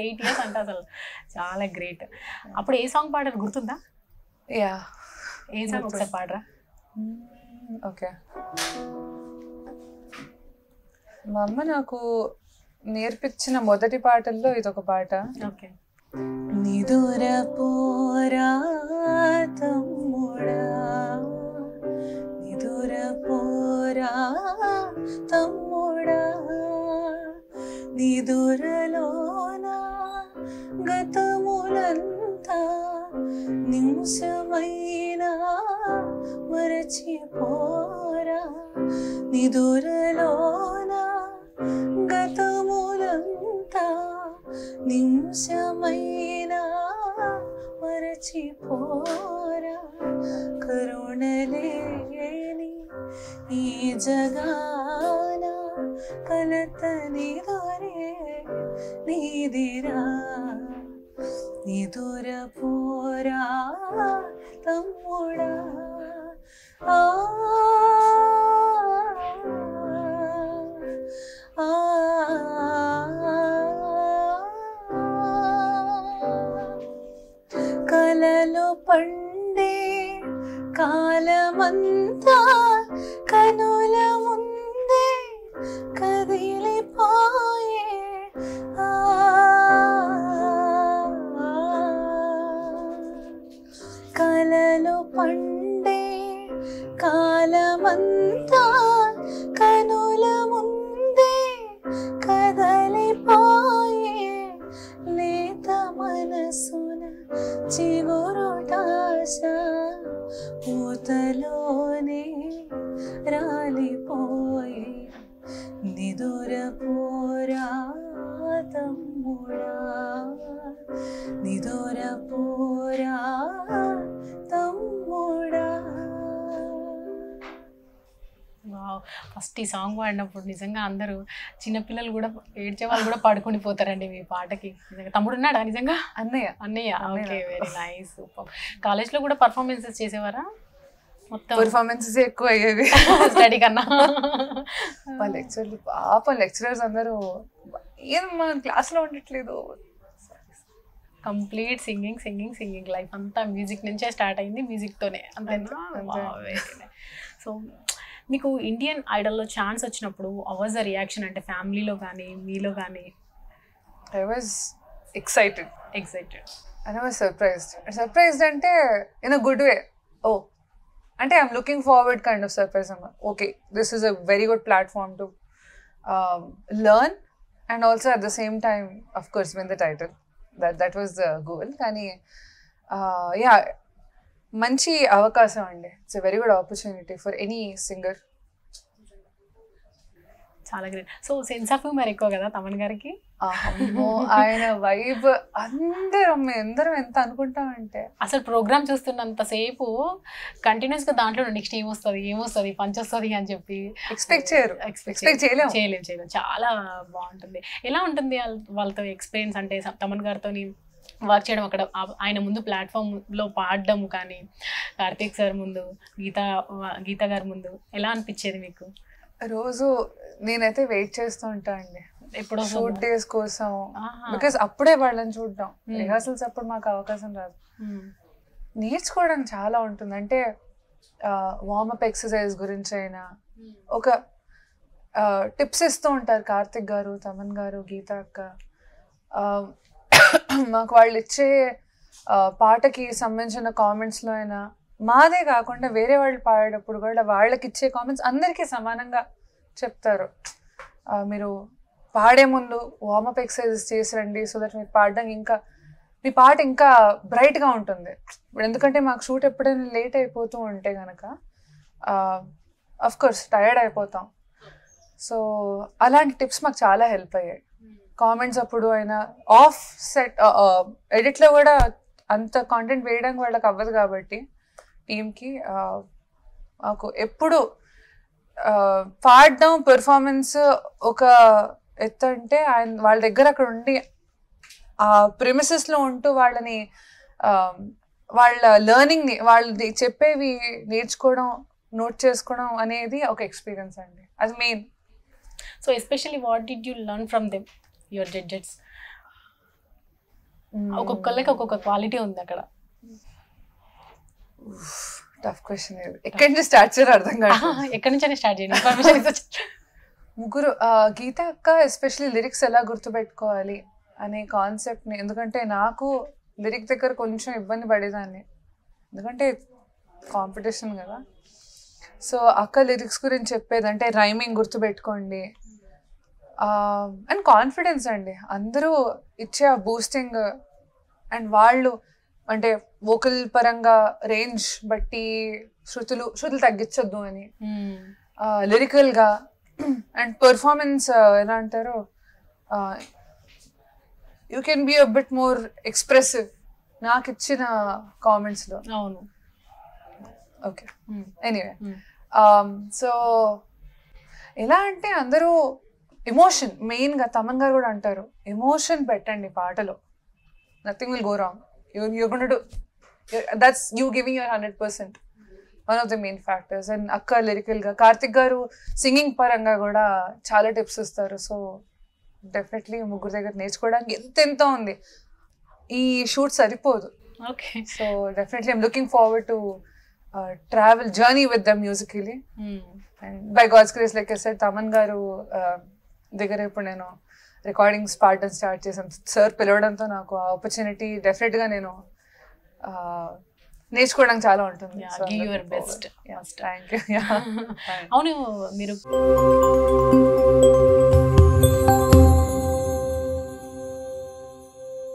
8 years అంటే అసలు చాలా గ్రేట్. అప్పుడు ఏ సాంగ్ పాడారు గుర్తుందా? యా, ఏ సాంగ్ ఒకసారి పాడరా? ఓకే. మా అమ్మ నాకు నేర్పించిన మొదటి పాటల్లో ఇదొక పాట. ఓకే. నిదుర పోరా తమ్ముడా, నిదుర పోరా తమ్ముడా, నిదురలోన గతములంతా నిమిషమైనా మరచిపోరా, నిదురలోన గతములంతా నిమిషమైనా మరచిపోరా, కరుణలేని ఈ జగాన కలత నిదురే నీదిరా, నిదుర పోరా తమ్ముడా. కలలో పండే కాలమంతా కనుల ముందే కదిలిపోయే, కలలో పండే కాలమంతా కనుల ముందే కదలిపోయే, లేత మనసున చిగురుటాశ పూతలోనే రాలిపోయే, నిదుర పోరా తమ్ముడా, నిదుర పోరా తమ్ముడా. వావ్! ఫస్ట్ ఈ సాంగ్ పాడినప్పుడు నిజంగా అందరూ చిన్నపిల్లలు కూడా ఏడ్చే వాళ్ళు కూడా పాడుకొని పోతారండి మీ పాటకి. నిజంగా తమ్ముడు ఉన్నాడా నిజంగా? అన్నయ్య. అన్నయ్య. Okay, very nice, super. కాలేజ్లో కూడా పర్ఫార్మెన్సెస్ చేసేవారా? మొత్తం పర్ఫార్మెన్సెస్ ఎక్కువ అయ్యేవి స్టడీ కన్నా. లెక్చరర్స్ అందరూ ఏం మన క్లాస్లో ఉండట్లేదు. Complete singing singing singing life అంతా మ్యూజిక్ నుంచే స్టార్ట్ అయింది, మ్యూజిక్తోనే అంతేనా? సో మీకు ఇండియన్ ఐడల్లో ఛాన్స్ వచ్చినప్పుడు వాజ్ ద రియాక్షన్, అంటే ఫ్యామిలీలో కానీ మీలో కానీ? I was excited and I was surprised అంటే in a good way. Oh అంటే I'm looking forward kind of surprise అమ్మా. Okay, this is a very good platform to learn and also at the same time of course win the title. That was the goal. కానీ yeah, మంచి అవకాశం అండి. It's a very good opportunity for any singer. చాలా great. So sense of humour ఎక్కువ కదా తమన్ గారికి? ఆయన vibe అందరం ఎంత అనుకుంటామంటే, అసలు ప్రోగ్రామ్ చూస్తున్నంతసేపు కంటిన్యూస్గా దాంట్లో నెక్స్ట్ ఏమొస్తుంది పంచ్ వస్తుంది అని చెప్పి ఎక్స్పెక్ట్ చేయలేము. చాలా బాగుంటుంది. ఎలా ఉంటుంది వాళ్ళతో ఎక్స్పీరియన్స్? అంటే తమన్ గారితో వర్క్ చేయడం, అక్కడ ఆయన ముందు ప్లాట్ఫామ్లో పాడడం కానీ, కార్తీక్ సార్ ముందు, గీత గారి ముందు ఎలా అనిపించేది మీకు? రోజు నేనైతే వెయిట్ చేస్తూ ఉంటా అండి ఎప్పుడో షూట్ డేస్ కోసం. బికాస్ అప్పుడే వాళ్ళని చూడడం, రిహార్సల్స్ అప్పుడు మాకు అవకాశం రాదు. నేర్చుకోవడానికి చాలా ఉంటుంది. అంటే వార్మప్ ఎక్సర్సైజ్ గురించి అయినా ఒక టిప్స్ ఇస్తూ ఉంటారు కార్తిక్ గారు, తమన్ గారు, గీత అక్క. మాకు వాళ్ళు ఇచ్చే పాటకి సంబంధించిన కామెంట్స్లో అయినా, మాదే కాకుండా వేరే వాళ్ళు పాడేటప్పుడు కూడా వాళ్ళకి ఇచ్చే కామెంట్స్ అందరికీ సమానంగా చెప్తారు. మీరు పాడే ముందు వార్మప్ ఎక్సర్సైజెస్ చేసి రండి, సో దట్ మీరు పాడడం మీ పాట ఇంకా బ్రైట్గా ఉంటుంది. ఇప్పుడు ఎందుకంటే మాకు షూట్ ఎప్పుడైనా లేట్ అయిపోతూ ఉంటే కనుక అఫ్కోర్స్ టైర్డ్ అయిపోతాం. సో అలాంటి టిప్స్ మాకు చాలా హెల్ప్ అయ్యాయి. కామెంట్స్ అప్పుడు అయినా ఆఫ్ సెట్ ఎడిట్లో కూడా అంత కాంటెంట్ వేయడానికి వాళ్ళకి అవ్వదు కాబట్టి టీమ్కి మాకు ఎప్పుడు పాడడం పెర్ఫార్మెన్స్ ఒక ఎత్తు అంటే వాళ్ళ దగ్గర అక్కడ ఉండి ఆ ప్రిమిసెస్లో ఉంటూ వాళ్ళని వాళ్ళ లెర్నింగ్ని వాళ్ళది చెప్పేవి నేర్చుకోవడం, నోట్ చేసుకోవడం అనేది ఒక ఎక్స్పీరియన్స్ అండి. అది main. So especially what did you learn from them, your judges? ఒక్కొక్కళ్ళకి ఒక్కొక్క క్వాలిటీ ఉంది అక్కడ. టఫ్ క్వశ్చన్ ఇది, ఎక్కడి నుంచి స్టార్ట్ చేయాలి అర్థం కాదు. ఎక్కడి నుంచి స్టార్ట్ చేయండి ఇన్ఫర్మేషన్. ముగ్గురు గీత అక్క ఎస్పెషల్లీ లిరిక్స్ ఎలా గుర్తుపెట్టుకోవాలి అనే కాన్సెప్ట్ని, ఎందుకంటే నాకు లిరిక్ దగ్గర కొంచెం ఇబ్బంది పడేదాన్ని, ఎందుకంటే కాంపిటీషన్ కదా. సో అక్క లిరిక్స్ గురించి చెప్పేది అంటే రైమింగ్ గుర్తుపెట్టుకోండి అండ్ కాన్ఫిడెన్స్ అండి. అందరూ ఇచ్చే ఆ బూస్టింగ్ అండ్ వాళ్ళు అంటే వోకల్ పరంగా రేంజ్ బట్టి శృతులు తగ్గించొద్దు అని, లిరికల్గా అండ్ పర్ఫార్మెన్స్ ఎలా అంటారు, you can be a bit more expressive నాకు ఇచ్చిన కామెంట్స్లో. అవును. ఓకే, ఎనీవే సో ఎలా అంటే అందరూ ఎమోషన్ మెయిన్గా, తమన్ గారు కూడా అంటారు ఎమోషన్ పెట్టండి పాటలో, nothing will go wrong. You're going to do, that's you giving your 100%, one of the main factors. And akka lyrical ga, Karthik garu singing paranga kuda chaala tips istaru. So definitely ముగ్గురు దగ్గర నేర్చుకోవడానికి ఎంత ఉంది, ఈ shoot సరిపోదు. Okay. So definitely I'm looking forward to travel journey with them musically. And by God's grace, like I said, Thaman గారు దగ్గర ఇప్పుడు నేను రికార్డింగ్స్ పాడడం స్టార్ట్ చేశాను. సార్ పిలవడంతో నాకు ఆ ఆపర్చునిటీ డెఫినెట్గా నేను నేర్చుకోవడానికి చాలా ఉంటుంది. Give your best. Thank you. అవును, మీరు